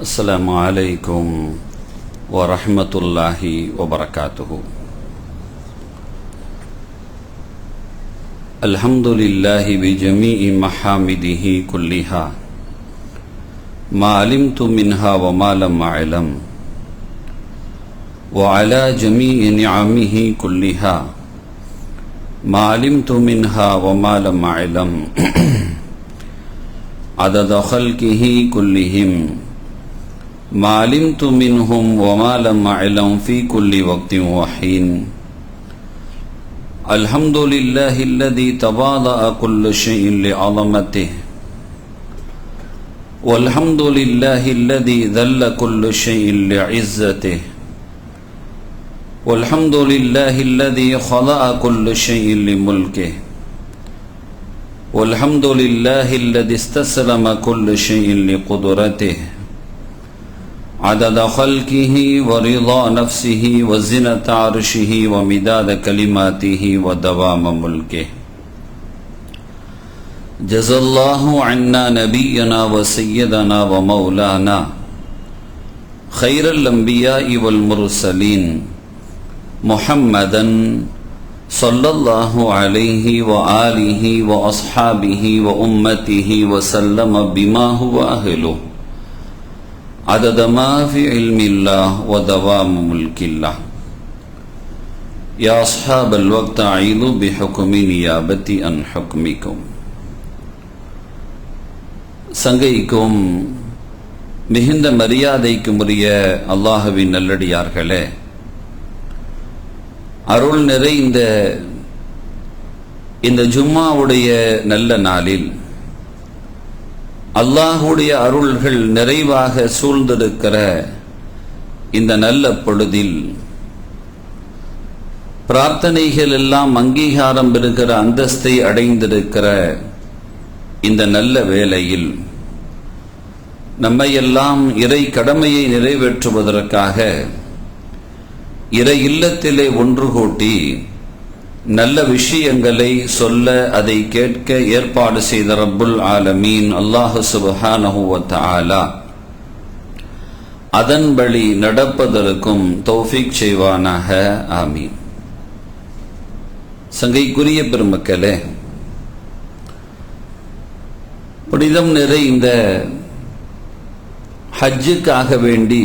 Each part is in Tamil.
السلام عليكم ورحمة الله وبركاته. الحمد لله بجميع محامده كلها ما علمت منها وما لم أعلم، وعلى جميع نعمه كلها ما علمت منها وما لم أعلم عدد خلقه كلهم ما علمت منهم وما لم أعلم في كل وقت وحين. الحمد لله الذي تواضع كل شيء لعظمته، والحمد لله الذي ذل كل شيء لعزته، والحمد لله الذي خضع كل شيء لملكه، والحمد لله الذي استسلم كل شيء لقدرته، عدد خلقه ورضا نفسه وزنة عرشه ومداد كلماته ودوام ملكه. جزا الله عنا نبينا وسيدنا ومولانا خير الأنبياء والمرسلين محمدا صلى الله عليه وآله وأصحابه وأمته وسلم بما هو أهله عدد ما في علم الله ودوام ملك الله. يا أصحاب الوقت أعيذوا بحكم نيابتي عن حكمكم. சங்கைக்கும் மிகுந்த மரியாதைக்கும் உரிய அல்லாஹ்வின் நல்லடியார்களே, அருள் நிறைந்த இந்த ஜும்மாவுடைய நல்ல நாளில் அல்லாஹுடைய அருள்கள் நிறைவாக சூழ்ந்திருக்கிற இந்த நல்ல பொழுதில் பிரார்த்தனைகள் எல்லாம் அங்கீகாரம் பெறுகிற அந்தஸ்தை அடைந்திருக்கிற இந்த நல்ல வேளையில் நம்மையெல்லாம் இறை கடமையை நிறைவேற்றுவதற்காக இறை இல்லத்திலே ஒன்று கூட்டி நல்ல விஷயங்களை சொல்ல அதை கேட்க ஏற்பாடு செய்த ரப்புல் ஆலமீன் அல்லாஹ் சுப்ஹானஹு வ தஆலா அதன்படி நடப்பதற்கும் தௌஃபீக் செய்வானாக, ஆமீன். சங்கைக்குரிய பெருமக்களே, புனிதம் நிறைந்த ஹஜ்ஜுக்காக வேண்டி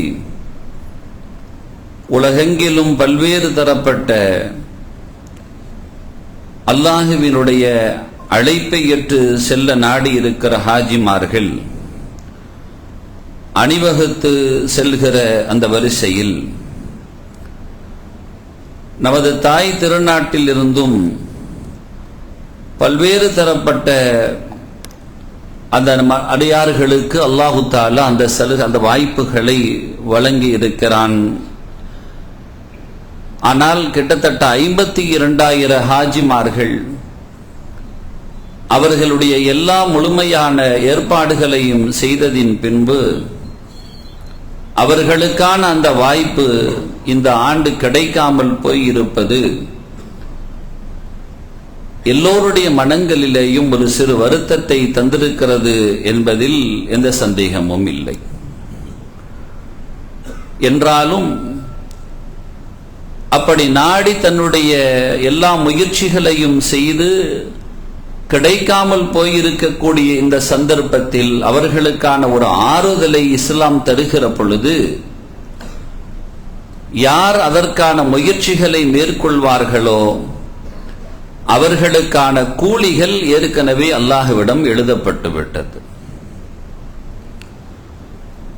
உலகெங்கிலும் பல்வேறு தரப்பட்ட அல்லாஹுவினுடைய அழைப்பை ஏற்று செல்ல நாடி இருக்கிற ஹாஜிமார்கள் அணிவகுத்து செல்கிற அந்த வரிசையில் நமது தாய் திருநாட்டில் இருந்தும் பல்வேறு தரப்பட்ட அந்த அடியார்களுக்கு அல்லாஹு தஆலா அந்த வாய்ப்புகளை வழங்கி இருக்கிறான். ஆனால் கிட்டத்தட்ட 52,000 ஹாஜிமார்கள் அவர்களுடைய எல்லா முழுமையான ஏற்பாடுகளையும் செய்ததின் பின்பு அவர்களுக்கான அந்த வாய்ப்பு இந்த ஆண்டு கிடைக்காமல் போயிருப்பது எல்லோருடைய மனங்களிலேயும் ஒரு சிறு வருத்தத்தை தந்திருக்கிறது என்பதில் எந்த சந்தேகமும் இல்லை. என்றாலும் அப்படி நாடி தன்னுடைய எல்லா முயற்சிகளையும் செய்து கிடைக்காமல் போயிருக்கக்கூடிய இந்த சந்தர்ப்பத்தில் அவர்களுக்கான ஒரு ஆறுதலை இஸ்லாம் தருகிற பொழுது யார் அதற்கான முயற்சிகளை மேற்கொள்வார்களோ அவர்களுக்கான கூலிகள் ஏற்கனவே அல்லாஹ்விடம் எழுதப்பட்டு விட்டது.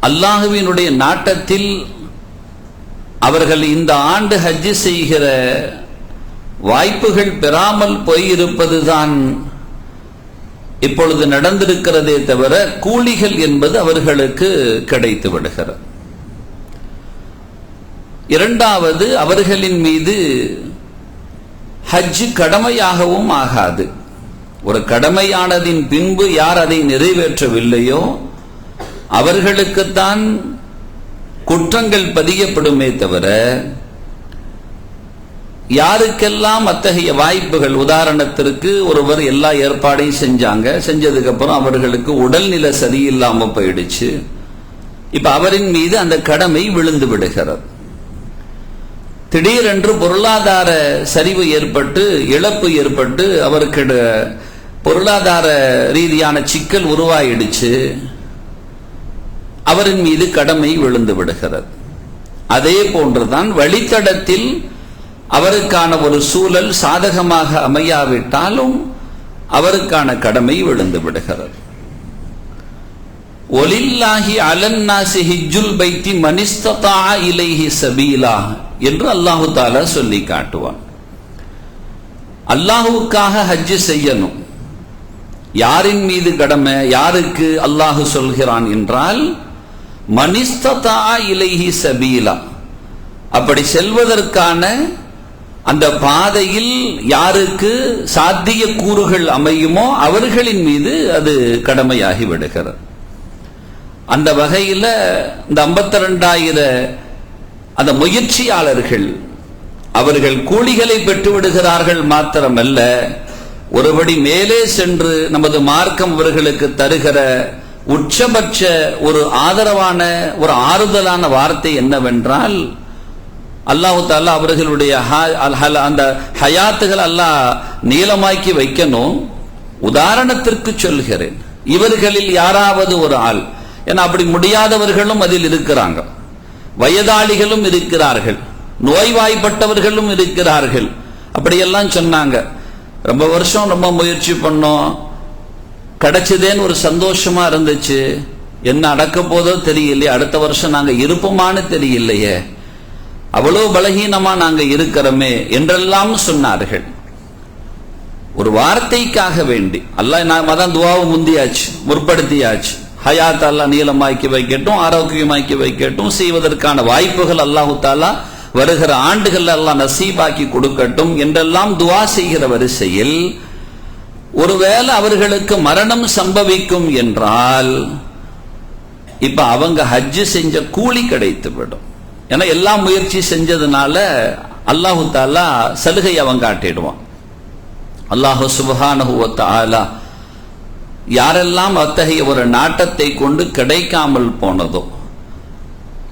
அல்லாஹ்வினுடைய நாட்டத்தில் அவர்கள் இந்த ஆண்டு ஹஜ் செய்கிற வாய்ப்புகள் பெறாமல் போயிருப்பதுதான் இப்பொழுது நடந்திருக்கிறதே தவிர கூலிகள் என்பது அவர்களுக்கு கிடைத்து விடுகிறது. இரண்டாவது, அவர்களின் மீது ஹஜ் கடமையாகவும் ஆகாது. ஒரு கடமையானதின் பின்பு யார் அதை நிறைவேற்றவில்லையோ அவர்களுக்குத்தான் குற்றங்கள் பதியப்படுமே தவிர யாருக்கெல்லாம் அத்தகைய வாய்ப்புகள், உதாரணத்திற்கு ஒருவர் எல்லா ஏற்பாடையும் செஞ்சதுக்கு அப்புறம் அவர்களுக்கு உடல்நிலை சரியில்லாம போயிடுச்சு, இப்ப அவரின் மீது அந்த கடமை விழுந்து விடுகிறது. திடீரென்று பொருளாதார சரிவு ஏற்பட்டு, இழப்பு ஏற்பட்டு, அவருக்கு பொருளாதார ரீதியான சிக்கல் உருவாயிடுச்சு. அவரின் மீது கடமை விழுந்து விடுகிறது. அதே போன்றுதான் வழித்தடத்தில் அவருக்கான ஒரு சூழல் சாதகமாக அமையாவிட்டாலும் அவருக்கான கடமை விழுந்து விடுகிறது. ஒலில்லாஹி அலன்னாசி ஹிஜ்ஜுல் பைத்தி மனிஸ்ததா இலைஹி சபீலா என்று அல்லாஹு தஆலா சொல்லி காட்டுவான். அல்லாஹுவுக்காக ஹஜ் செய்யணும். யாரின் மீது கடமை? யாருக்கு அல்லாஹு சொல்கிறான் என்றால் மனிஸ்ததா இலைஹி சபீலா. அப்படி செல்வதற்கான அந்த பாதையில் யாருக்கு சாத்திய கூறுகள் அமையுமோ அவர்களின் மீது அது கடமையாகி விடுகிறது. அந்த வகையில் இந்த 52,000 அந்த முயற்சியாளர்கள் அவர்கள் கூலிகளை பெற்று விடுகிறார்கள் மாத்திரமல்ல, ஒருபடி மேலே சென்று நமது மார்க்கம் அவர்களுக்கு தருகிற உச்சபட்ச ஒரு ஆதரவான ஒரு ஆறுதலான வார்த்தை என்னவென்றால், அல்லாஹு தஆலா அவர்களுடைய அந்த ஹயாத்துகள் அல்லாஹ் நீளமாக்கி வைக்கணும். உதாரணத்திற்கு சொல்கிறேன், இவர்களில் யாராவது ஒரு ஆள், ஏன்னா அப்படி முடியாதவர்களும் அதில் இருக்கிறாங்க, வயதாளிகளும் இருக்கிறார்கள், நோய்வாய்ப்பட்டவர்களும் இருக்கிறார்கள். அப்படியெல்லாம் சொன்னாங்க. ரொம்ப வருஷம் ரொம்ப முயற்சி பண்ணோம், கிடைச்சதேன்னு ஒரு சந்தோஷமா இருந்துச்சு, என்ன அடக்க போதோ தெரியலையே, அடுத்த வருஷம் நாங்க இருப்போமான்னு தெரியலையே, அவ்வளவு பலகீனமா நாங்க இருக்கிறோமே என்றெல்லாம் சொன்னார்கள். ஒரு வார்த்தைக்காக வேண்டி அல்லாஹ் அதான் துஆவை முந்தியாச்சு, முற்படுத்தியாச்சு. ஹயாத் அல்லாஹ் நீளமாக்கி வைக்கட்டும், ஆரோக்கியமாக்கி வைக்கட்டும், செய்வதற்கான வாய்ப்புகள் அல்லாஹு தஆலா வருகிற ஆண்டுகள் அல்லாஹ் நசீபாக்கி கொடுக்கட்டும் என்றெல்லாம் துஆ செய்கிற வரிசையில் ஒருவேளை அவர்களுக்கு மரணம் சம்பவிக்கும் என்றால் இப்ப அவங்க ஹஜ் செஞ்ச கூலி கிடைத்து விடும். ஏன்னா எல்லா முயற்சி செஞ்சதுனால அல்லாஹு தஆலா சலுகை அவன் காட்டிடுவான். அல்லாஹு சுப்ஹானஹு வ தஆலா யாரெல்லாம் அத்தகைய ஒரு நாட்டத்தை கொண்டு கிடைக்காமல் போனதோ,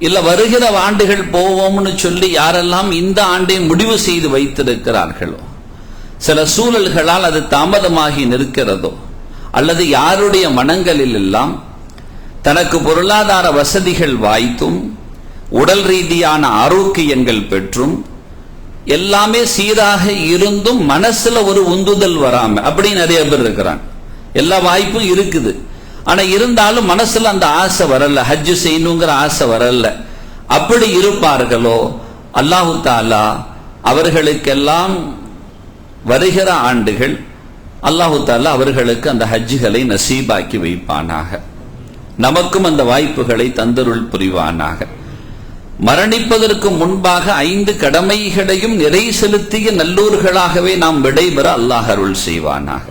இல்ல வருகிற ஆண்டுகள் போவோம்னு சொல்லி யாரெல்லாம் இந்த ஆண்டை முடிவு செய்து வைத்திருக்கிறார்களோ, சில சூழல்களால் அது தாமதமாகி நிற்கிறதோ, அல்லது யாருடைய மனங்களில் எல்லாம் தனக்கு பொருளாதார வசதிகள் வாய்த்தும் உடல் ரீதியான ஆரோக்கியங்கள் பெற்றும் எல்லாமே சீராக இருந்தும் மனசுல ஒரு உந்துதல் வராம, அப்படி நிறைய பேர் இருக்கிறாங்க. எல்லா வாய்ப்பும் இருக்குது, ஆனா இருந்தாலும் மனசுல அந்த ஆசை வரல, ஹஜ் செய்யணுங்கிற ஆசை வரல. அப்படி இருப்பார்களோ அல்லாஹு தஆலா அவர்களுக்கெல்லாம் வருகிற ஆண்டுகள் அல்லாஹு தஆலா அவர்களுக்கு அந்த ஹஜ்ஜுகளை நசீபாக்கி வைப்பானாக. நமக்கும் அந்த வாய்ப்புகளை தந்தருள் புரிவானாக. மரணிப்பதற்கு முன்பாக 5 கடமைகளையும் நிறை செலுத்திய நல்லூர்களாகவே நாம் விடைபெற அல்லாஹ் அருள் செய்வானாக.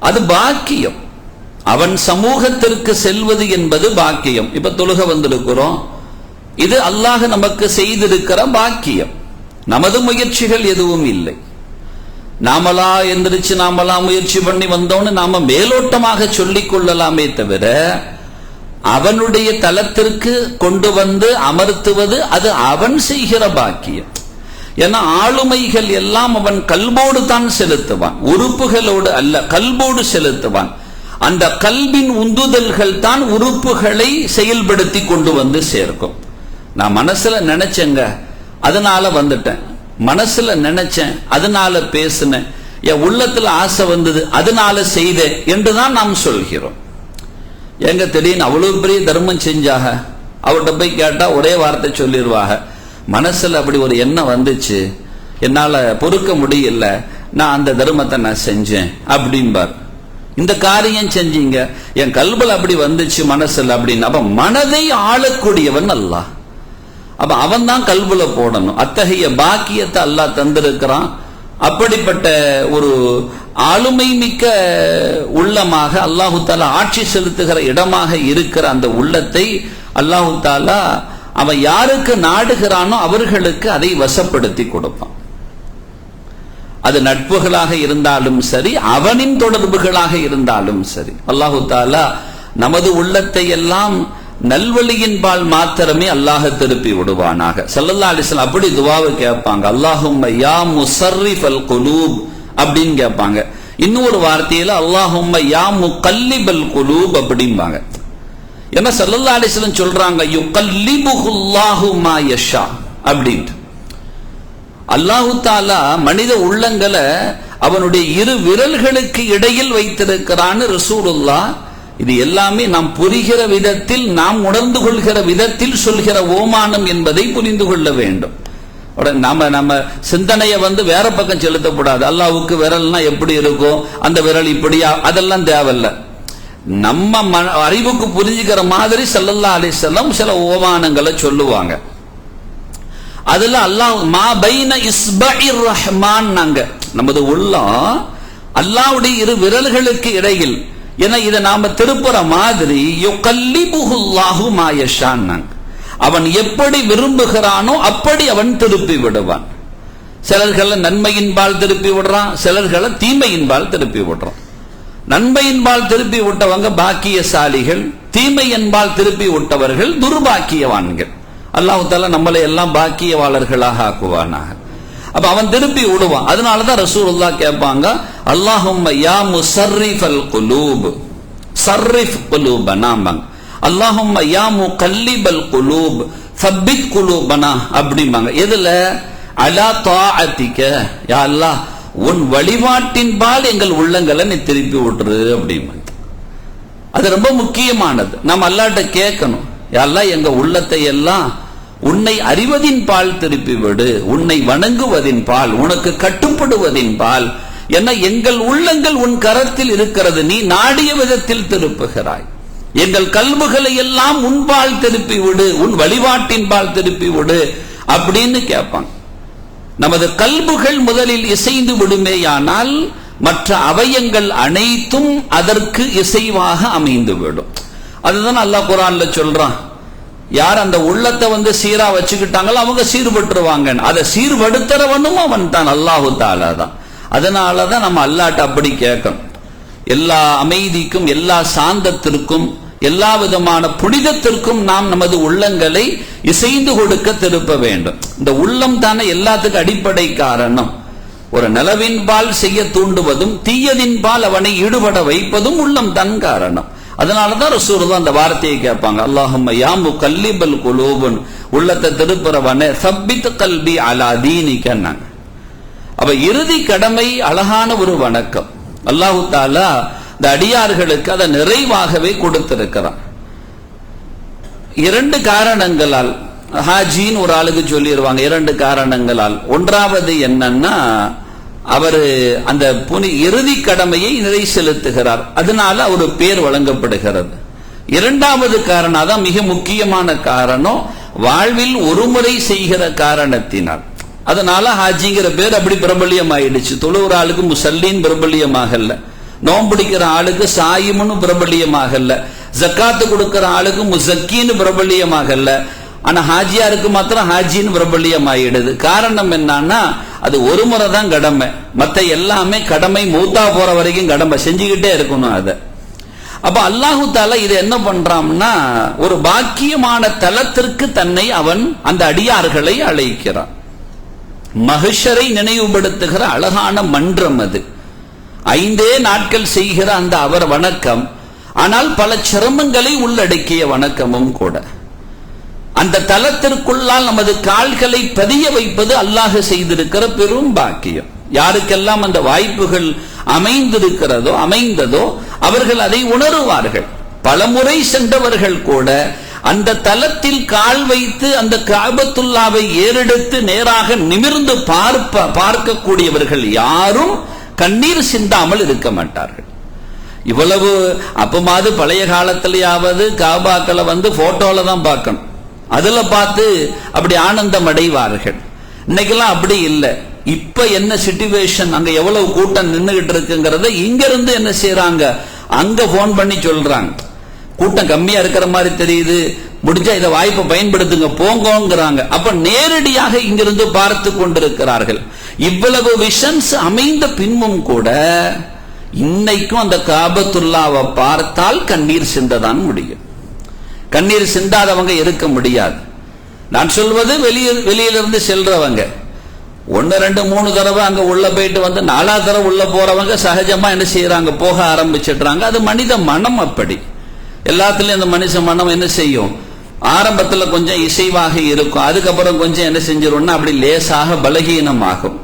அது பாக்கியம். அவன் சமூகத்திற்கு செல்வது என்பது பாக்கியம். இப்ப தொழுக வந்திருக்கிறோம், இது அல்லாஹ் நமக்கு செய்திருக்கிற பாக்கியம். நமது முயற்சிகள் எதுவும் இல்லை. நாமளா எந்திரிச்சு நாமளா முயற்சி பண்ணி வந்தோன்னு நாம மேலோட்டமாக சொல்லிக் கொள்ளலாமே தவிர அவனுடைய தலத்திற்கு கொண்டு வந்து அமர்த்துவது அது அவன் செய்கிற பாக்கியம். ஏன்னா ஆளுமைகள் எல்லாம் அவன் கல்போடு தான் செலுத்துவான், உறுப்புகளோடு அல்ல, கல்போடு செலுத்துவான். அந்த கல்வின் உந்துதல்கள் தான் உறுப்புகளை செயல்படுத்தி கொண்டு வந்து சேர்க்கும். நான் மனசுல நினைச்சேங்க அதனால வந்துட்டேன், மனசுல நினைச்சேன் அதனால பேசினேன், என் உள்ளத்துல ஆசை வந்தது அதனால செய்தேன் என்றுதான் நாம் சொல்கிறோம். எங்க திடீர்னு அவ்வளவு பெரிய தர்மம் செஞ்சாக, அவர்கிட்ட போய் கேட்டா ஒரே வார்த்தை சொல்லிடுவாங்க, மனசுல அப்படி ஒரு எண்ணம் வந்துச்சு, என்னால பொறுக்க முடியல, நான் அந்த தர்மத்தை நான் செஞ்சேன் அப்படின்பார். இந்த காரியம் செஞ்சீங்க, என் கல்புல அப்படி வந்துச்சு மனசுல அப்படின்னு. அப்ப மனதை ஆளக்கூடியவன் அல்லாஹ். அப்ப அவன் தான் கல்புல போடணும். அத்தகைய பாக்கியத்தை அல்லாஹ் தந்திருக்கிறான். அப்படிப்பட்ட ஒரு ஆளுமை மிக்க உள்ளமாக அல்லாஹு தஆலா ஆட்சி செலுத்துகிற இடமாக இருக்கிற அந்த உள்ளத்தை அல்லாஹு தஆலா அவன் யாருக்கு நாடுகிறானோ அவர்களுக்கு அதை வசப்படுத்தி கொடுப்பான். அது நட்புகளாக இருந்தாலும் சரி, அவனின் தொடர்புகளாக இருந்தாலும் சரி. அல்லாஹு தஆலா நமது உள்ளத்தை எல்லாம் நல்வழியின்பால் மாத்திரமே அல்லாஹ் திருப்பி விடுவானாக. ஸல்லல்லாஹு அலைஹி வஸல்லம் அப்படி துஆவை கேட்பாங்க. அல்லாஹும்ம யா முஸர்ரிஃபல் குலூப் அப்படின்னு கேட்பாங்க. இன்னொரு வார்த்தையில அல்லாஹும்ம யா முகல்லிபல் குலூப் அப்படிம்பாங்க. ஏன்னா ஸல்லல்லாஹு அலைஹி வஸல்லம் சொல்றாங்க யுகல்லிபுல்லாஹு மா யஷா அப்படின்ட்டு. அல்லாஹு தஆலா மனித உள்ளங்களை அவனுடைய இரு விரல்களுக்கு இடையில் வைத்திருக்கிறான்னு ரசூலுல்லாஹ். இது எல்லாமே நாம் புரிகிற விதத்தில், நாம் உணர்ந்து கொள்கிற விதத்தில் சொல்கிற ஓமானம் என்பதை புரிந்து கொள்ள வேண்டும். நம்ம சிந்தனையை வேற பக்கம் செலுத்தக்கூடாது. அல்லாஹ்வுக்கு விரல்னா எப்படி இருக்கும், அந்த விரல் இப்படியா, அதெல்லாம் தேவையில்ல. நம்ம அறிவுக்கு புரிஞ்சுக்கிற மாதிரி ஸல்லல்லாஹு அலைஹி வஸல்லம் சில ஓமானங்களை சொல்லுவாங்க. அதுல அல்லாஹ் மா பைன இஸ்பஇர் ரஹ்மான், நாங்க நமது உள்ளம் அல்லாஹ்வுடைய இரு விரல்களுக்கு இடையில். ஏன்னா இதை நாம திருப்புற மாதிரி யுகல்லிபுல்லாஹு மா யஷான், அவன் எப்படி விரும்புகிறானோ அப்படி அவன் திருப்பி விடுவான். சிலர்களை நன்மையின்பால் திருப்பி விடுறான், சிலர்களை தீமையின்பால் திருப்பி விடுறான். நன்மையின்பால் திருப்பி விட்டவங்க பாக்கியசாலிகள், தீமையின்பால் திருப்பி விட்டவர்கள் துர்பாக்கியவான்கள். அல்லாஹ் தஆலா நம்மளை எல்லாம் பாக்கியவாளர்களாக ஆக்குவானாக. அப்ப அவன் திருப்பி விடுவான். அதனாலதான் ரசூலுல்லாஹ் கேட்பாங்க அல்லாஹும்ம யா முஸர்ரிஃபல் குலூப் சர்ரிஃப் குலூபனா, அல்லாஹும்ம யா முகல்லிபல் குலூப் சப்பித் குலூபனா அப்படிம்பாங்க. எதுல? அலா தாஅத்திக, யா அல்லாஹ் உன் வழிபாட்டின்பால் எங்கள் உள்ளங்களை நீ திருப்பி விட்டுரு அப்படிம்பாங்க. அது ரொம்ப முக்கியமானது. நம்ம அல்லாஹ்ட்ட கேட்கணும், யா அல்லாஹ் எங்க உள்ளத்தை எல்லாம் உன்னை அறிவதின் பால் திருப்பி விடு, உன்னை வணங்குவதின் பால், உனக்கு கட்டுப்படுவதின் பால். ஏன்னா எங்கள் உள்ளங்கள் உன் கரத்தில் இருக்கிறது, நீ நாடிய விதத்தில் திருப்புகிறாய். எங்கள் கல்புகளை எல்லாம் உன்பால் திருப்பி விடு, உன் வழிபாட்டின் பால் திருப்பி விடு அப்படின்னு கேட்பாங்க. நமது கல்புகள் முதலில் இசைந்து விடுமேயானால் மற்ற அவயங்கள் அனைத்தும் அதற்கு இசைவாக அமைந்து விடும். அதுதான் அல்லாஹ் குர்ஆன்ல சொல்றான், யார் அந்த உள்ளத்தை சீரா வச்சுக்கிட்டாங்களோ அவங்க சீர்பட்டுருவாங்க. அதை சீர்படுத்துறவனும் அவன் தான், அல்லாஹு தஆலா தான். அதனாலதான் நம்ம அல்லாஹ்ட்ட அப்படி கேட்கணும். எல்லா அமைதிக்கும், எல்லா சாந்தத்திற்கும், எல்லா விதமான புனிதத்திற்கும் நாம் நமது உள்ளங்களை இசைந்து கொடுக்க திருப்ப வேண்டும். இந்த உள்ளம் தானே எல்லாத்துக்கும் அடிப்படை காரணம். ஒரு நலவின் பால் செய்ய தூண்டுவதும் தீயதின் பால் அவனை ஈடுபட வைப்பதும் உள்ளம் தான் காரணம். அதனாலதான் ரசூலுல்லாஹ் அந்த வார்த்தையை கேட்பாங்க, அல்லாஹும்ம யா முகல்லிபல் குலூப், உள்ளத்தை திருப்புறவனே சப்பித் கல்பி அலா தீனிக. அப்ப இறுதி கடமை அழகான ஒரு வணக்கம். அல்லாஹ் தஆலா இந்த அடியார்களுக்கு அதை நிறைவாகவே கொடுத்திருக்கிறான். இரண்டு காரணங்களால், ஹாஜின்னு ஒரு ஆளுக்கு சொல்லிடுவாங்க, இரண்டு காரணங்களால். ஒன்றாவது என்னன்னா, அவர் அந்த இறுதி கடமையை நிறை செலுத்துகிறார், அதனால ஒரு பேர் வழங்கப்படுகிறது. இரண்டாவது காரணம், அதான் மிக முக்கியமான காரணம், வாழ்வில் ஒருமுறை செய்கிற காரணத்தினால். அதனால ஹாஜிங்கிற பேர் அப்படி பிரபல்யம் ஆயிடுச்சு. தொழுகிற ஆளுக்கு முசல்லீன் பிரபல்யமாகல, நோம்பிடிக்கிற ஆளுக்கு சாயிமுன்னு பிரபல்யமாகல, ஜக்காத்து கொடுக்கிற ஆளுக்கு முசக்கீன்னு பிரபல்யமாகல. ஆனா ஹாஜியாருக்கு மாத்திரம் ஹாஜின்னு பிரபல்யம் ஆயிடுது. காரணம் என்னன்னா, அது ஒரு முறை தான் கடமை, மற்ற எல்லாமே கடமை மூத்தா போற வரைக்கும் கடமை செஞ்சுக்கிட்டே இருக்கணும். அதை அப்ப அல்லாஹு தஆலா இது என்ன பண்றான்னா, ஒரு பாக்கியமான தலத்திற்கு தன்னை அவன் அந்த அடியார்களை அழைக்கிறான். மஹ்ஷரை நினைவுபடுத்துகிற அழகான மன்றம் அது. 5 நாட்கள் செய்கிற அந்த அவர் வணக்கம், ஆனால் பல சிரமங்களை உள்ளடக்கிய வணக்கமும் கூட. அந்த தலத்திற்குள்ளால் நமது கால்களை பதிய வைப்பது அல்லாஹ் செய்திருக்கிற பெரும் பாக்கியம். யாருக்கெல்லாம் அந்த வாய்ப்புகள் அமைந்ததோ அவர்கள் அதை உணருவார்கள். பலமுறை சென்றவர்கள் கூட அந்த தலத்தில் கால் வைத்து அந்த கஅபத்துல்லாவை ஏறெடுத்து நேராக நிமிர்ந்து பார்க்கக்கூடியவர்கள் யாரும் கண்ணீர் சிந்தாமல் இருக்க மாட்டார்கள். இவ்வளவு அப்பமாவது பழைய காலத்திலேயாவது காபாக்களை போட்டோல தான் பார்க்கணும், அதுல பார்த்து அப்படி ஆனந்தம் அடைவார்கள். இன்னைக்கெல்லாம் அப்படி இல்லை. இப்ப என்ன சிச்சுவேஷன், அங்க எவ்வளவு கூட்டம் நின்றுகிட்டு இருக்குங்கிறத இங்க இருந்து என்ன செய்யறாங்க, அங்க போன் பண்ணி சொல்றாங்க. கூட்டம் கம்மியா இருக்கிற மாதிரி தெரியுது, முடிஞ்சா இதை வாய்ப்பை பயன்படுத்துங்க போங்கோங்கிறாங்க. அப்ப நேரடியாக இங்கிருந்து பார்த்து கொண்டிருக்கிறார்கள். இவ்வளவு விஷன்ஸ் அமைந்த பின்பும் கூட இன்னைக்கும் அந்த காபத்துல்லாவை பார்த்தால் கண்ணீர் சிந்ததான் முடியும். கண்ணீர் சிந்தாதவங்க இருக்க முடியாது. நான் சொல்வது வெளியிலிருந்து செல்றவங்க 1 2 3 தடவை அங்க உள்ள போயிட்டு வந்து 4வது தடவை உள்ள போறவங்க சகஜமா என்ன செய்யறாங்க, போக ஆரம்பிச்சிடுறாங்க. அது மனித மனம். அப்படி எல்லாத்துலயும் அந்த மனுஷ மனம் என்ன செய்யும், ஆரம்பத்துல கொஞ்சம் இசைவாக இருக்கும், அதுக்கப்புறம் கொஞ்சம் என்ன செஞ்சிரும்னா அப்படி லேசாக பலகீனமாகும்.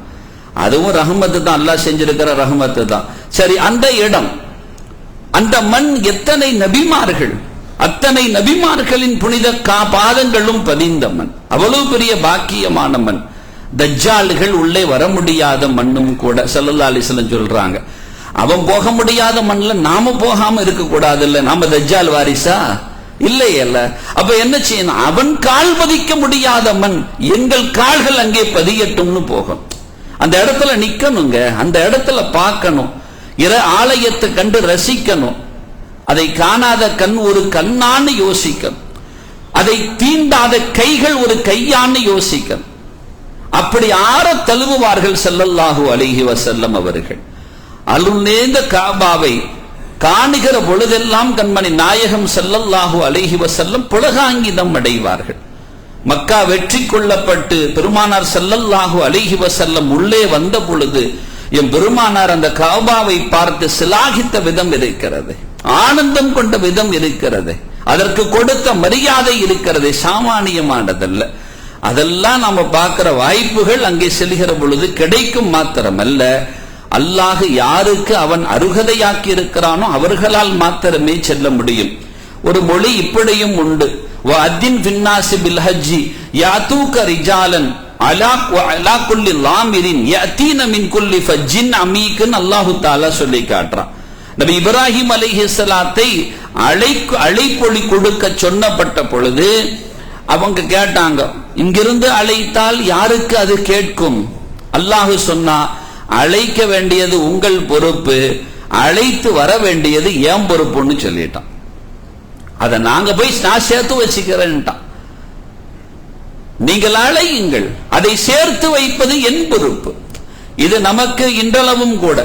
அதுவும் ரஹமத்து தான், அல்லாஹ் செஞ்சிருக்கிற ரஹமத்து தான். சரி, அந்த இடம், அந்த மண் எத்தனை நபிமார்கள், அத்தனை நபிமார்களின் புனித பாதங்களும் பதிந்த மண், அவ்வளவு பெரிய பாக்கியமான மண். தஜ்ஜால்கள் உள்ளே வர முடியாத மண்ணும் கூட. ஸல்லல்லாஹு அலைஹி வஸல்லம் சொல்றாங்க, அவன் போக முடியாத மண்ல நாம போகாம இருக்க கூடாது. இல்ல நாம தஜ்ஜால் வாரிசா இல்லையல்ல. அப்ப என்ன செய்யணும், அவன் கால் பதிக்க முடியாத மண், எங்கள் கால்கள் அங்கே பதியட்டும்னு போகும். அந்த இடத்துல நிக்கணுங்க, அந்த இடத்துல பார்க்கணும், ஆலயத்தை கண்டு ரசிக்கணும். அதை காணாத கண் ஒரு கண்ணான்னு யோசிக்கணும், அதை தீண்டாத கைகள் ஒரு கையான்னு யோசிக்கணும். அப்படி ஆற தழுவுவார்கள் ஸல்லல்லாஹு அலைஹி வஸல்லம் அவர்கள். அருள்நேர்ந்த காபாவை காணுகிற பொழுதெல்லாம் கண்மணி நாயகம் ஸல்லல்லாஹு அலைஹி வஸல்லம் புலகாங்கிதம் அடைவார்கள். மக்கா வெற்றி கொள்ளப்பட்டு பெருமானார் ஸல்லல்லாஹு அலைஹி வஸல்லம் உள்ளே வந்த பொழுது என் பெருமானார் அந்த காபாவை பார்த்து சிலாகித்த விதம் இருக்கிறது, ஆனந்தம் கொண்ட விதம் இருக்கிறது, அதற்கு கொடுத்த மரியாதை இருக்கிறது, சாமானியமானதல்ல. அதெல்லாம் நாம பார்க்கிற வாய்ப்புகள் அங்கே செல்கிற பொழுது கிடைக்கும் மாத்திரமல்ல, அல்லாஹ் யாருக்கு அவன் அருகதையாக்கி இருக்கிறானோ அவர்களால் மாத்திரமே செல்ல முடியும். ஒரு மொழி இப்படியும் உண்டு, வஅத்தின் ஃபின்னாஸி பில் ஹஜ்ஜி யாதூக ரிஜாலன் அலா குல்லி லாமிரின் யஅதீன மின் குல்லி ஃபஜ்ஜின் அமீக்னு அல்லாஹ் தஆலா சொல்லி காட்டுறான். நபி இப்ராஹிம் அலைஹிஸ்ஸலாத்தை அழைப்பொலி கொடுக்க சொன்னப்பட்ட பொழுது அவங்க கேட்டாங்க, இங்கிருந்து அழைத்தால் யாருக்கு அது கேட்கும்? அல்லாஹ் சொன்னா, அழைக்க வேண்டியது உங்கள் பொறுப்பு, அழைத்து வர வேண்டியது என் பொறுப்புன்னு சொல்லிட்டான். அதை நாங்க போய் நான் சேர்த்து வச்சுக்கிறேன்ட்டான். நீங்கள் அழையுங்கள், அதை சேர்த்து வைப்பது என் பொறுப்பு. இது நமக்கு இன்றளவும் கூட.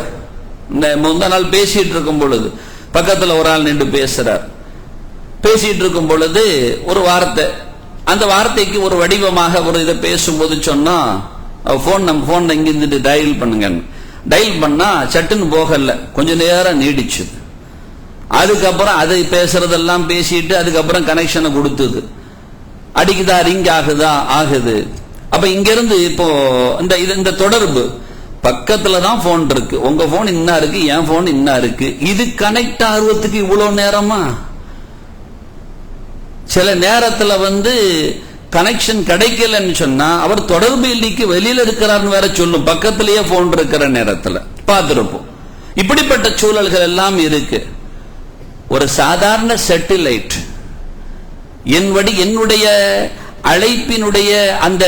முந்த நாள் பேசிட்டு இருக்கும் பொழுது பக்கத்துல ஒரு ஆள் நின்று பேசுறார். பேசிட்டு இருக்கும் பொழுது ஒரு வார்த்தை, அந்த வார்த்தைக்கு ஒரு வடிவமாக ஒரு இதை பேசும்போது சொன்னா, போன் இங்கிருந்து டயல் பண்ணுங்க. டயல் பண்ணா சட்டுன்னு போகல, கொஞ்ச நேரம் நீடிச்சுது. அதுக்கப்புறம் அதை பேசுறதெல்லாம் பேசிட்டு அதுக்கப்புறம் கனெக்ஷனை கொடுத்தது. அடிக்குதா, ரிங் ஆகுதா, ஆகுது. அப்ப இங்க இருந்து இப்போ இந்த தொடர்பு பக்கத்துல தான் போன் இருக்கு, உங்க போன் இன்னும் இருக்கு, என் போன் இன்னும் இருக்கு. இது கனெக்ட் ஆகுறதுக்கு இவ்வளவு நேரமா? சில நேரத்துல கனெக்ஷன் கிடைக்கலன்னு சொன்னா அவர் தொடர்பு இல்லைக்கு வெளியில இருக்கிறார்னு வேற சொல்லும், பக்கத்திலேயே போன் இருக்கிற நேரத்துல பார்த்திருப்போம். இப்படிப்பட்ட சூழல்கள் எல்லாம் இருக்கு. ஒரு சாதாரண சேட்டிலைட் என்னுடைய அழைப்பினுடைய அந்த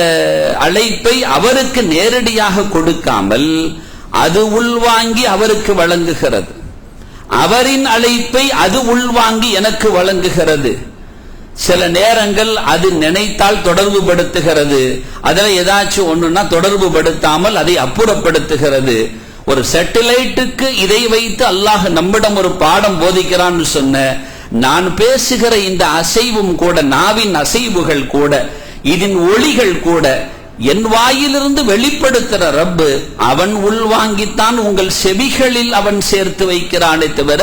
அழைப்பை அவருக்கு நேரடியாக கொடுக்காமல் அது உள்வாங்கி அவருக்கு வழங்குகிறது, அவரின் அழைப்பை அது உள்வாங்கி எனக்கு வழங்குகிறது. சில நேரங்கள் அது நினைத்தால் தொடர்பு படுத்துகிறது, அதுல ஏதாச்சும் ஒண்ணுன்னா தொடர்பு படுத்தாமல் அதை அப்புறப்படுத்துகிறது. ஒரு சேட்டலைட்டுக்கு இதை வைத்து அல்லாஹ் நம்மிடம் ஒரு பாடம் போதிக்கிறான்னு சொன்ன, நான் பேசுகிற இந்த அசைவும் கூட, நாவின் அசைவுகள் கூட, இதன் ஒளிகள் கூட என் வாயிலிருந்து வெளிப்படுத்துற ரப்பு அவன் உள்வாங்கித்தான் உங்கள் செவிகளில் அவன் சேர்த்து வைக்கிறானே தவிர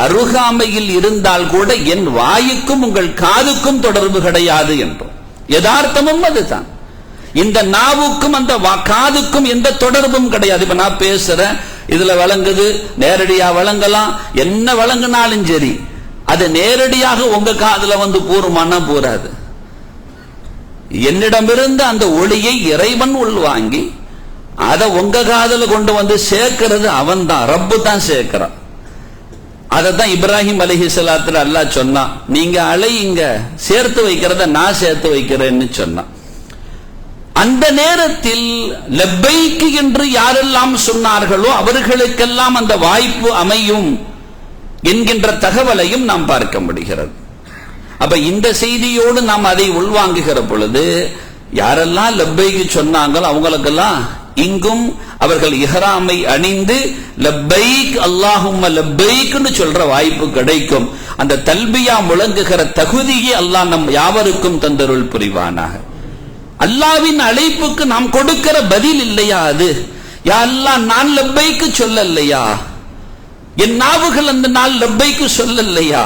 அருகாமையில் இருந்தால் கூட என் வாயுக்கும் உங்கள் காதுக்கும் தொடர்பு கிடையாது என்றும். யதார்த்தமும் அதுதான். இந்த நாவுக்கும் அந்த காதுக்கும் எந்த தொடர்பும் கிடையாது. இப்ப நான் பேசுறேன், இதுல வழங்குது, நேரடியா வழங்கலாம், என்ன வழங்கினாலும் சரி, அது நேரடியாக உங்க காதுல பூருமானா போறாது. என்னிடமிருந்து அந்த ஒளியை இறைவன் உள்வாங்கி அதை உங்க காதுல கொண்டு சேர்க்கிறது அவன் தான், ரப்பு தான் சேர்க்கிறான். அதத்தான் இப்ராஹிம் அலைஹிஸ்ஸலாத்துல அல்லாஹ் சொன்னான், நீங்க அழையுங்க, சேர்த்து வைக்கிறத நான் சேர்த்து வைக்கிறேன்னு சொன்னான். அந்த நேரத்தில் லப்பைக்கு என்று யாரெல்லாம் சொன்னார்களோ அவர்களுக்கெல்லாம் அந்த வாய்ப்பு அமையும் என்கின்ற தகவலையும் நாம் பார்க்க முடிகிறது. அப்ப இந்த செய்தியோடு நாம் அதை உள்வாங்குகிற பொழுது யாரெல்லாம் லப்பைக்கு சொன்னாங்களோ அவங்களுக்கெல்லாம் இங்கும் அவர்கள் இஹ்ராமை அணிந்து லப்பைக் அல்லாஹும்ம லப்பைக்னு சொல்ற வாய்ப்பு கிடைக்கும். அந்த தல்பியா முழங்குகிற தகுதியை அல்லாஹ் நம் யாவருக்கும் தந்தருள் புரிவானாக. அல்லாஹ்வின் அழைப்புக்கு நாம் கொடுக்கிற பதில் இல்லையா அது? யா அல்லாஹ், நான் லப்பைக்கு சொல்லலையா? என் நாவுகள் அந்த நாள் லப்பைக்கு சொல்லலையா?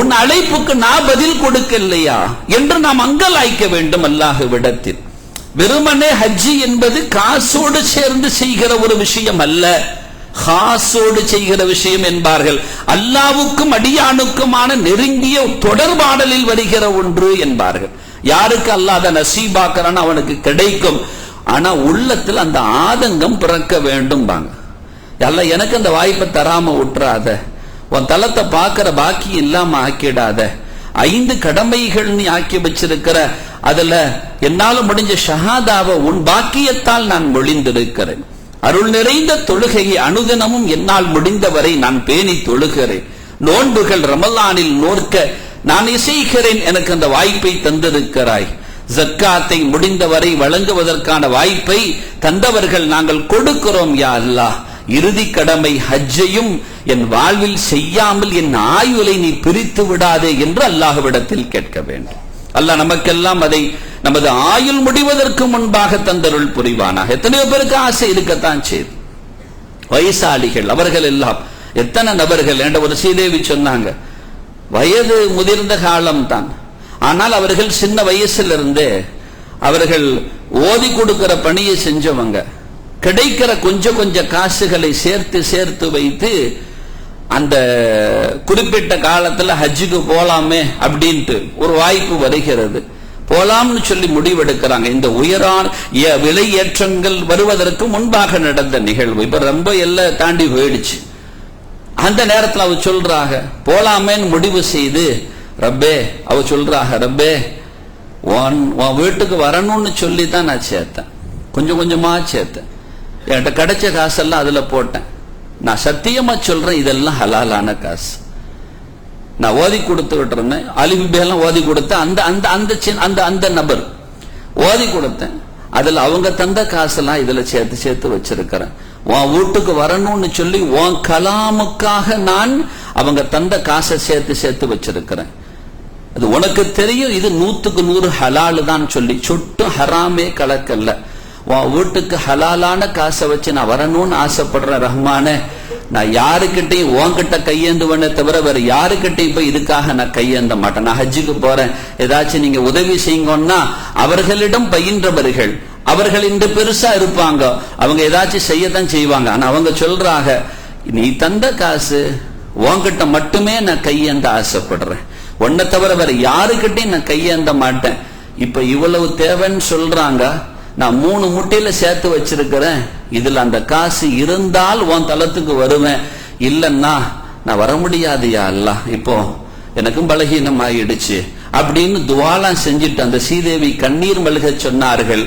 உன் அழைப்புக்கு நான் பதில் கொடுக்கலையா என்று நாம் அங்கலாய்க்க வேண்டும் அல்லாஹ்விடத்தில். வெறுமனே ஹஜ்ஜி என்பது காசோடு சேர்ந்து செய்கிற ஒரு விஷயம் அல்ல, காசோடு செய்கிற விஷயம் என்பார்கள். அல்லாஹ்வுக்கும் அடியானுக்குமான நெருங்கிய தொடர்பாடலில் வருகிற ஒன்று என்பார்கள். யாருக்கு அல்லாஹ் அதை நசீபாக்குறான் அவனுக்கு கிடைக்கும். ஆனா உள்ளத்தில் அந்த ஆதங்கம் பிறக்க வேண்டும் பாங்க. அல்லாஹ் எனக்கு அந்த வாய்ப்பை தராம விட்டுறாத, உன் தலத்தை பார்க்கிற பாக்கி இல்லாம ஆக்கிடாத, 5 கடமைகள் நீ ஆக்கி வச்சிருக்கிற, அதுல என்னால முடிஞ்ச ஷஹாதாவை உன் பாக்கியத்தால் நான் மொழிந்திருக்கிறேன். அருள் நிறைந்த தொழுகையை அனுதினமும் என்னால் முடிந்தவரை நான் பேணி தொழுகிறேன். நோன்புகள் ரமலானில் நோர்க்க நான் இசைக்கிறேன், எனக்கு அந்த வாய்ப்பை தந்திருக்கிறாய். ஜக்காத்தை முடிந்தவரை வழங்குவதற்கான வாய்ப்பை தந்தவர்கள் நாங்கள் கொடுக்கிறோம் யா அல்லாஹ். இறுதி கடமை ஹஜ்ஜையும் என் வாழ்வில் செய்யாமல் என் ஆயுளை நீ பிரித்து விடாதே என்று அல்லாஹ்விடத்தில் கேட்க வேண்டும். அல்லாஹ் நமக்கெல்லாம் அதை நமது ஆயுள் முடிவதற்கு முன்பாக தந்தருள் புரிவானாக. எத்தனையோ பேருக்கு ஆசை இருக்கத்தான் செய்து, வயசாளிகள் அவர்கள் எல்லாம் எத்தனை நபர்கள் என்ற ஒரு ஸ்ரீதேவி சொன்னாங்க, வயது முதிர்ந்த காலம் தான், ஆனால் அவர்கள் சின்ன வயசிலிருந்தே அவர்கள் ஓதி கொடுக்கிற பணியை செஞ்சவங்க. கிடைக்கிற கொஞ்சம் கொஞ்சம் காசுகளை சேர்த்து சேர்த்து வைத்து அந்த குறிப்பிட்ட காலத்துல ஹஜ்ஜுக்கு போலாமே அப்படின்ட்டு ஒரு வாய்ப்பு வருகிறது, போலாம்னு சொல்லி முடிவெடுக்கிறாங்க. இந்த உயரான விலை ஏற்றங்கள் வருவதற்கு முன்பாக நடந்த நிகழ்வு இப்ப ரொம்ப எல்லாம் தாண்டி போயிடுச்சு. அந்த நேரத்தில் அவ சொல்றாங்க போலாமேன்னு முடிவு செய்து, ரப்பே அவ சொல்றாங்க, ரப்பே உன் வீட்டுக்கு வரணும்னு சொல்லி தான் நான் சேர்த்தேன், கொஞ்சம் கொஞ்சமா சேர்த்தேன், என்கிட்ட கிடைச்ச காசெல்லாம் அதுல போட்டேன். நான் சத்தியமா சொல்றேன் இதெல்லாம் ஹலாலான காசு. நான் ஓதி கொடுத்துக்கிட்டு இருந்தேன், அலிபிபேலாம் ஓதி கொடுத்தேன். அந்த அந்த அந்த அந்த நபர் ஓதி கொடுத்தேன், அதுல அவங்க தந்த காசெல்லாம் இதுல சேர்த்து சேர்த்து வச்சிருக்கிறேன். உன் வீட்டுக்கு வரணும்னு சொல்லி உன் கலாமுக்காக நான் அவங்க தந்த காசை சேர்த்து சேர்த்து வச்சிருக்கிறேன். அது உனக்கு தெரியும் இது 100க்கு 100 ஹலாலு தான் சொல்லி சொட்டு ஹராமே கலக்கல்ல. உன் வீட்டுக்கு ஹலாலான காசை வச்சு நான் வரணும்னு ஆசைப்படுறேன் ரஹ்மானே. நான் யாருக்கிட்டையும் உன்கிட்ட கையேந்துவனே தவிர வேற யாருக்கிட்டையும் போய் இதுக்காக நான் கையேந்த மாட்டேன். நான் ஹஜ்ஜுக்கு போறேன், ஏதாச்சும் நீங்க உதவி செய்யுங்கன்னா அவர்களிடம் பயின்றவர்கள் அவர்கள் இன்று பெருசா இருப்பாங்க, அவங்க ஏதாச்சும் செய்யத்தான் செய்வாங்க. ஆனா அவங்க சொல்றாங்க நீ தந்த காசு உன்கிட்ட மட்டுமே நான் கையேந்த ஆசைப்படுறேன், உன்னை தவிர வேற யாருக்கிட்டையும் நான் கையேந்த மாட்டேன். இப்ப இவ்வளவு தேவைன்னு சொல்றாங்க, நான் 3 முட்டையில சேர்த்து வச்சிருக்கிறேன், இதுல அந்த காசு இருந்தால் உன் தலத்துக்கு வருவேன், இல்லன்னா நான் வர முடியாது யா அல்லாஹ், இப்போ எனக்கும் பலகீனம் ஆயிடுச்சு அப்படின்னு துவாலாம் செஞ்சுட்டு அந்த ஸ்ரீதேவி கண்ணீர் மல்க சொன்னார்கள்.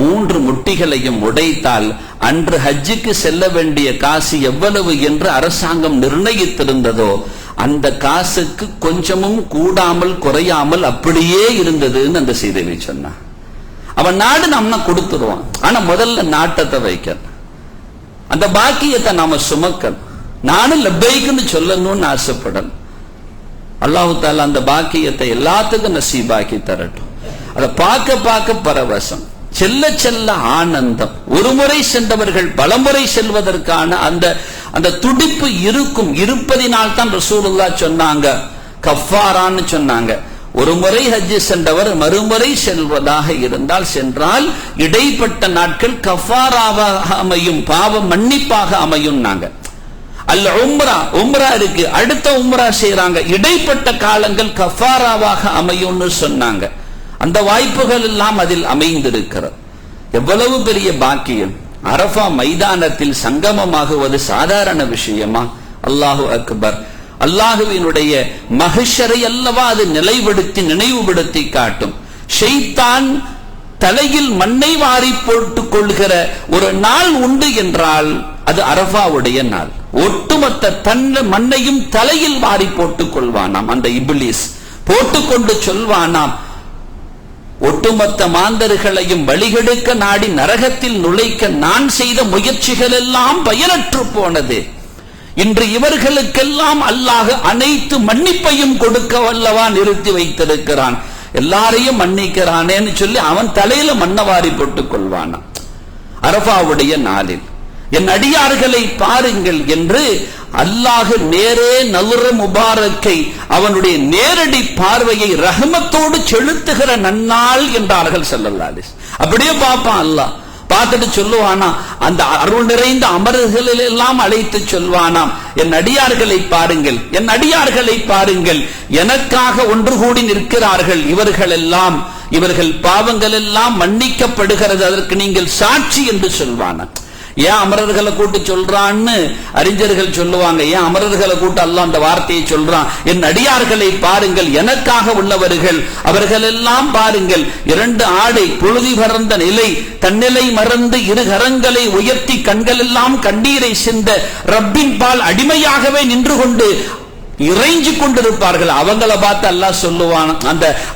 3 முட்டிகளையும் உடைத்தால் அன்று ஹஜ்ஜுக்கு செல்ல வேண்டிய காசு எவ்வளவு என்று அரசாங்கம் நிர்ணயித்திருந்ததோ அந்த காசுக்கு கொஞ்சமும் கூடாமல் குறையாமல் அப்படியே இருந்ததுன்னு அந்த ஸ்ரீதேவி சொன்னார். அவன் நாடு நம்ம கொடுத்துருவான், ஆனா முதல்ல நாட்டத்தை வைக்க, அந்த பாக்கியத்தை நாம சுமக்க, நானும் லப்பைக்குன்னு சொல்லணும்னு ஆசைப்படணும். அல்லாஹு தாலா அந்த பாக்கியத்தை எல்லாத்துக்கும் நசீபாக்கி தரட்டும். அதை பார்க்க பார்க்க பரவசம், செல்ல செல்ல ஆனந்தம். ஒரு முறை சென்றவர்கள் பலமுறை செல்வதற்கான அந்த அந்த துடிப்பு இருக்கும். இருப்பதினால் தான் ரசூலுல்லாஹ் சொன்னாங்க கஃபாரான்னு சொன்னாங்க. ஒரு முறை ஹஜ் சென்றவர் மறுமுறை செல்வதாக இருந்தால் சென்றால் இடைப்பட்ட நாட்கள் கஃபாராவாக அமையும், பாவ மன்னிப்பாக அமையும். நாங்க அல்ல உம்ரா இருக்கு, அடுத்த உம்ரா செய்யறாங்க, இடைப்பட்ட காலங்கள் கஃபாராவாக அமையும்னு சொன்னாங்க. அந்த வாய்ப்புகள் எல்லாம் அதில் அமைந்திருக்கிறது. எவ்வளவு பெரிய பாக்கியம்! அரஃபா மைதானத்தில் சங்கமமாகுவது சாதாரண விஷயமா? அல்லாஹு அக்பர். அல்லாஹுவினுடைய மஹ்ஷரை அல்லவா அது நினைவுபடுத்தி காட்டும். ஷைத்தான் தலையில் மண்ணை வாரி போட்டுக் கொள்கிற ஒரு நாள் உண்டு என்றால் அது அரஃபாவுடைய நாள். ஒட்டுமொத்த தன்னை மண்ணையும் தலையில் வாரி போட்டுக் கொள்வானாம் அந்த இப்லீஸ், போட்டுக்கொண்டு சொல்வானாம் ஒட்டுமொத்த மாந்தர்களையும் வழிகெடுக்க நாடி நரகத்தில் நுழைக்க நான் செய்த முயற்சிகள் எல்லாம் பயனற்று போனது. இன்று இவர்களுக்கெல்லாம் அல்லாஹ் அனைத்து மன்னிப்பையும் கொடுக்க வல்லவா நிறுத்தி வைத்திருக்கிறான். எல்லாரையும் மன்னிக்கிறானேன்னு சொல்லி அவன் தலையில மண்ணவாரி போட்டுக் கொள்வானா அரஃபாவுடைய நாளில். என் அடியார்களை பாருங்கள் என்று அல்லாஹ் நேரே நலுர முபாரக்கை அவனுடைய நேரடி பார்வையை ரஹமத்தோடு செலுத்துகிற நன்னாள் என்றார்கள் ஸல்லல்லாஹு அலைஹி வஸல்லம். அப்படியே பார்ப்பான் அல்லாஹ், பார்த்துட்டு சொல்லுவானா, அந்த அருள் நிறைந்த அமர்களில் எல்லாம் அழைத்து சொல்வானாம், என் அடியார்களை பாருங்கள், என் அடியார்களை பாருங்கள், எனக்காக ஒன்று கூடி நிற்கிறார்கள், இவர்கள் பாவங்கள் எல்லாம் மன்னிக்கப்படுகிறது, அதற்கு நீங்கள் சாட்சி என்று சொல்வானா. ஏன் அமரர்களை கூட்டு சொல்றான்னு அறிஞர்கள் சொல்லுவாங்க. ஏன் அமரர்களை கூட்டு அல்லாஹ் அந்த வார்த்தையை சொல்றான்? என் அடியார்களை பாருங்கள், எனக்காக உள்ளவர்கள், அவர்கள் எல்லாம் பாருங்கள், 2 ஆடை புழுதி பறந்த நிலை, தன்னிலை மறந்து 2 கரங்களை உயர்த்தி கண்கள் எல்லாம் கண்ணீரை சிந்த ரப்பின் பால் அடிமையாகவே நின்று கொண்டு இறைஞ்சு கொண்டிருப்பார்கள். அவங்கள பார்த்து அல்லாஹ் சொல்லுவான்,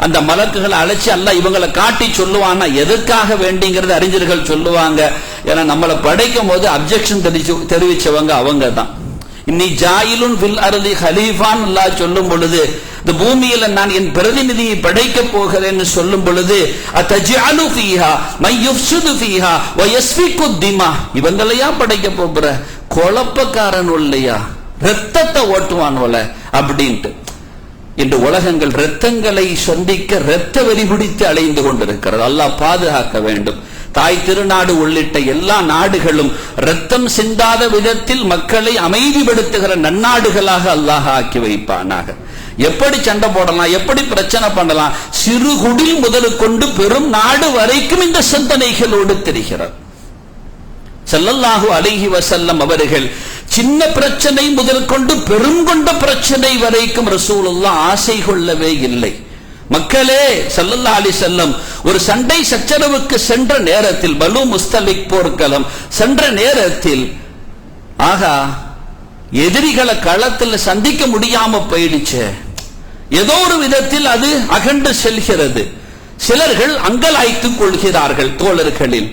அந்த மலக்குகளை அழைச்சி அல்லாஹ் இவங்களை காட்டி சொல்லுவானா, எதற்காக வேண்டிங்கிறது அறிஞர்கள் சொல்லுவாங்க. ஏன்னா நம்மளை படைக்கும் போது அப்ஜெக்ஷன் தெரிவிச்சவங்க அவங்க தான். இன்னி ஜாயிலுன் ஃபில் அர்தி ஹலீஃபான் அல்லாஹ் சொல்லும் பொழுது, இந்த பூமியில நான் என் பிரதிநிதியை படைக்க போகிறேன்னு சொல்லும் பொழுது, அத்தஜஅலு ஃபீஹா மை யுஃப்ஸிது ஃபீஹா வ யஸ்ஃபிகு திமா, இவங்களையா படைக்க போற, குழப்பக்காரன் இல்லையா, ரத்தத்தை ஓட்டுவான்வல அப்படின்ட்டு. இன்று உலகங்கள் ரத்தங்களை சந்திக்க ரத்த வெறி பிடித்து அலைந்து கொண்டிருக்கிறது. அல்லாஹ் பாதுகாக்க வேண்டும். தாய் திருநாடு உள்ளிட்ட எல்லா நாடுகளும் ரத்தம் சிந்தாத விதத்தில் மக்களை அமைதிப்படுத்துகிற நன்னாடுகளாக அல்லாஹ் ஆக்கி வைப்பானாக. எப்படி சண்டை போடலாம், எப்படி பிரச்சனை பண்ணலாம், சிறு குடில் முதலுக்கொண்டு பெரும் நாடு வரைக்கும் இந்த சிந்தனைகளோடு தெரிகிறது. ஸல்லல்லாஹு அலைஹி வஸல்லம் அவர்கள் சின்ன பிரச்சனை முதல் கொண்டு பெருங்கொண்ட பிரச்சனை வரைக்கும் ரசூலுல்லாஹ் ஆசை கொள்ளவே இல்லை. மக்களே, ஸல்லல்லாஹு அலைஹி வஸல்லம் ஒரு சண்டை சச்சரவுக்கு சென்ற நேரத்தில், பலு முஸ்தலிக் போர்க்களம் சென்ற நேரத்தில், ஆகா எதிரிகளை களத்தில் சந்திக்க முடியாம போயிடுச்சு, ஏதோ ஒரு விதத்தில் அது அகன்று செல்கிறது. சிலர்கள் அங்கலாய்த்துக் கொள்கிறார்கள் தோழர்களில்,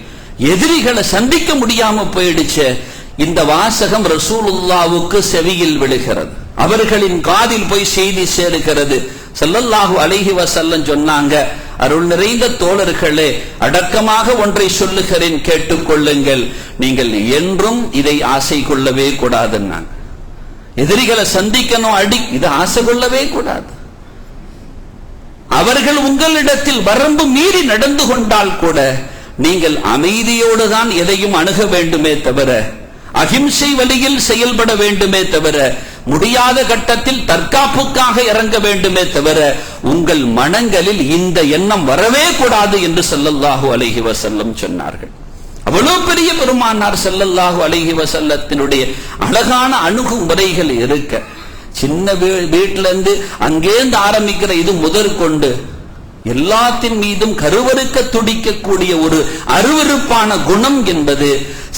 எதிரிகளை சந்திக்க முடியாம போயிடுச்சு. இந்த வாசகம் ரசூலுல்லாஹ்வுக்கு செவியில் விழுகிறது, அவர்களின் காதில் போய் செய்தி சேருகிறது. ஸல்லல்லாஹு அலைஹி வஸல்லம் சொன்னாங்க, அருள் நிறைந்த தோழர்களே, அடக்கமாக ஒன்றை சொல்லுகிறேன், கேட்டுக்கொள்ளுங்கள், நீங்கள் என்றும் இதை ஆசை கொள்ளவே கூடாதுன்னாங்க. எதிரிகளை சந்திக்கணும், இதை ஆசை கொள்ளவே கூடாது. அவர்கள் உங்களிடத்தில் வரம்பு மீறி நடந்து கொண்டால் கூட நீங்கள் அமைதியோடு தான் எதையும் அணுக வேண்டுமே தவிர, அகிம்சை வழியில் செயல்பட வேண்டுமே தவிர, முடியாத கட்டத்தில் தற்காப்புக்காக இறங்க வேண்டுமே தவிர, உங்கள் மனங்களில் இந்த எண்ணம் வரவே கூடாது என்று ஸல்லல்லாஹு அலைஹி வஸல்லம் சொன்னார்கள். அவ்வளவு பெரிய பெருமானார் ஸல்லல்லாஹு அலைஹி வஸல்லத்தினுடைய அழகான அணுகுமுறைகள் இருக்க, சின்ன வீட்டில இருந்து அங்கேந்து ஆரம்பிக்கிற இது முதற்கொண்டு எல்லாத்தின் மீதும் கருவறுக்க துடிக்கக்கூடிய ஒரு அருவருப்பான குணம் என்பது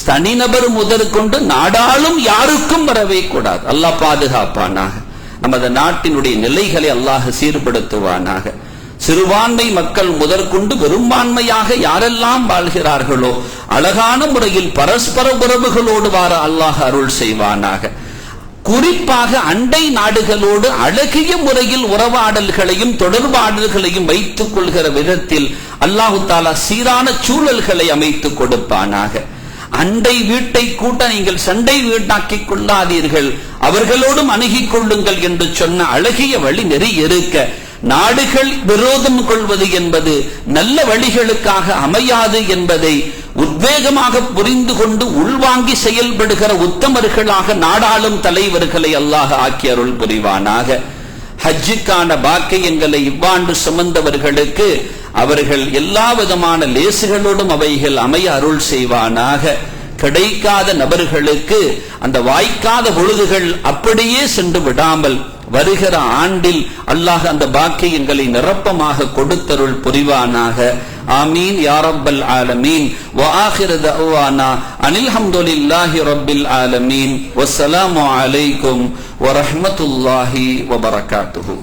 தனிநபர் முதற்கொண்டு நாடாளும் யாருக்கும் வரவே கூடாது. அல்லாஹ் பாதுகாப்பானாக. நமது நாட்டினுடைய நிலைகளை அல்லாஹ் சீர்படுத்துவானாக. சிறுபான்மை மக்கள் முதற்கொண்டு பெரும்பான்மையாக யாரெல்லாம் வாழ்கிறார்களோ அழகான முறையில் பரஸ்பர உறவுகளோடு வார அல்லாஹ் அருள் செய்வானாக. குறிப்பாக அண்டை நாடுகளோடு அழகிய முறையில் உறவாடல்களையும் தொடர்பாடல்களையும் வைத்துக் கொள்கிற விதத்தில் அல்லாஹு தாலா சீரான சூழல்களை அமைத்துக் கொடுப்பானாக. அண்டை வீட்டை கூட்ட நீங்கள் சண்டை வீட்டாக்கிக் கொள்ளாதீர்கள், அவர்களோடும் அணுகிக் கொள்ளுங்கள் என்று சொன்ன அழகிய வழி நெறி இருக்க, நாடுகள் விரோதம் கொள்வது என்பது நல்ல வழிகளுக்காக அமையாது என்பதை உத்வேகமாக புரிந்து கொண்டு உள்வாங்கி செயல்படுகிற உத்தமர்களாக நாடாளும் தலைவர்களை அல்லாஹ் ஆக்கி அருள் புரிவானாக. ஹஜ்ஜுக்கான பாக்கியங்களை இவ்வாண்டு சுமந்தவர்களுக்கு அவர்கள் எல்லா விதமான லேசுகளோடும் அவைகள் அமைய அருள் செய்வானாக. கிடைக்காத நபர்களுக்கு அந்த வாய்க்காத பொழுதுகள் அப்படியே சென்று விடாமல் வருகிற ஆண்டில் அல்லாஹ் அந்த பாக்கியங்களை நிரப்பமாக கொடுத்தருள் புரிவானாக. ஆமீன் யா ரப்பல் ஆலமீன். வ ஆகிரு தஅவானா அனில் ஹம்துலில்லாஹி ரப்பில் ஆலமீன். வஸ்ஸலாமு அலைக்கும் வ ரஹ்மத்துல்லாஹி வ பரகாத்துஹு.